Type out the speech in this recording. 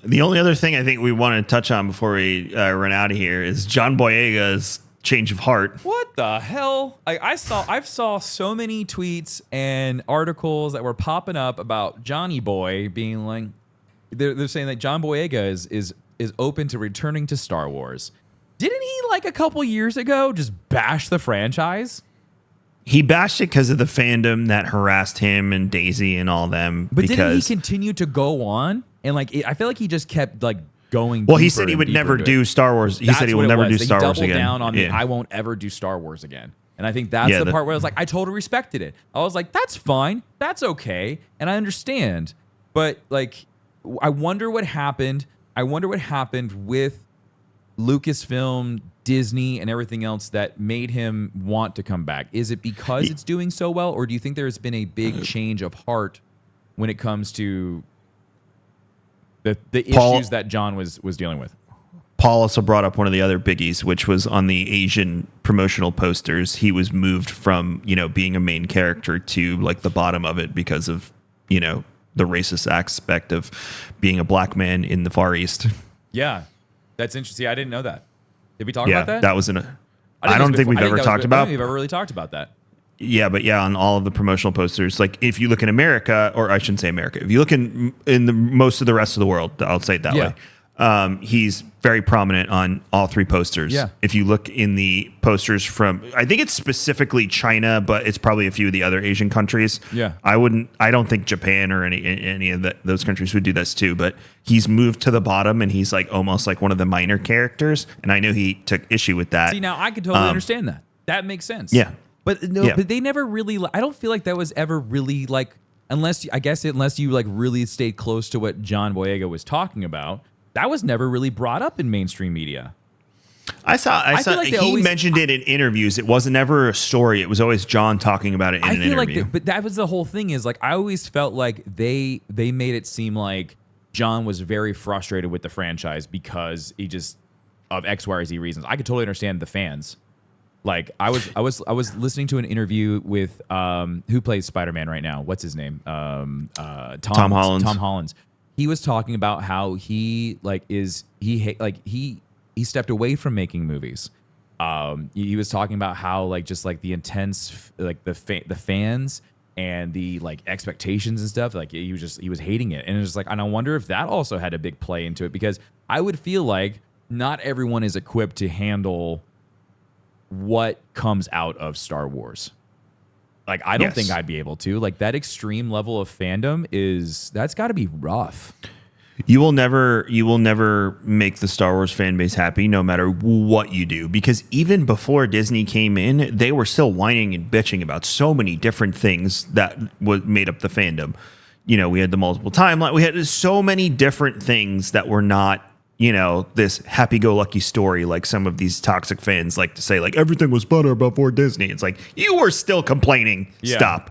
The only other thing I think we want to touch on before we run out of here is John Boyega's change of heart. What the hell? I've saw so many tweets and articles that were popping up about Johnny Boy being like, they're saying that John Boyega is open to returning to Star Wars. Didn't he like a couple years ago just bash the franchise? He bashed it because of the fandom that harassed him and Daisy and all them. But didn't he continue to go on? And like, I feel like he just kept like going. Well, he said he would never do Star Wars. He said he will never do Star Wars again. He doubled down on the I won't ever do Star Wars again. And I think that's the part where I was like, I totally respected it. I was like, that's fine. That's okay. And I understand. But like, I wonder what happened. I wonder what happened with Lucasfilm, Disney, and everything else that made him want to come back. Is it because it's doing so well, or do you think there's been a big change of heart when it comes to the issues that John was dealing with? Paul also brought up one of the other biggies, which was on the Asian promotional posters. He was moved from, being a main character to like the bottom of it because of, the racist aspect of being a black man in the Far East. Yeah, that's interesting. I didn't know that. Did we talk about that? That was I don't think we've ever talked about. I don't think we've ever really talked about that. Yeah, but on all of the promotional posters, like if you look in America, or I shouldn't say America, if you look in the most of the rest of the world, I'll say it that way. He's very prominent on all three posters. Yeah. If you look in the posters from, I think it's specifically China, but it's probably a few of the other Asian countries. Yeah. I don't think Japan or any of those countries would do this too, but he's moved to the bottom and he's like almost like one of the minor characters. And I know he took issue with that. See, now I can totally understand that. That makes sense. Yeah. But but they never really, I don't feel like that was ever really like, unless you like really stayed close to what John Boyega was talking about, that was never really brought up in mainstream media. I saw like he mentioned it in interviews. It wasn't ever a story. It was always John talking about it in an interview. But that was the whole thing is like, I always felt like they made it seem like John was very frustrated with the franchise because he just, of X, Y, or Z reasons. I could totally understand the fans. Like I was listening to an interview with who plays Spider-Man right now. What's his name? Tom Holland. Tom Holland. He was talking about how he stepped away from making movies. He was talking about how like just like the intense like the fans and the like expectations and stuff. Like he was hating it, and it was like, and I wonder if that also had a big play into it, because I would feel like not everyone is equipped to handle what comes out of Star Wars. Like, I don't think I'd be able to. Like, that extreme level of fandom that's got to be rough. You will never make the Star Wars fan base happy, no matter what you do. Because even before Disney came in, they were still whining and bitching about so many different things that made up the fandom. We had the multiple timeline. We had so many different things that were not, this happy-go-lucky story like some of these toxic fans like to say, like, everything was better before Disney. It's like, you were still complaining. Yeah. Stop.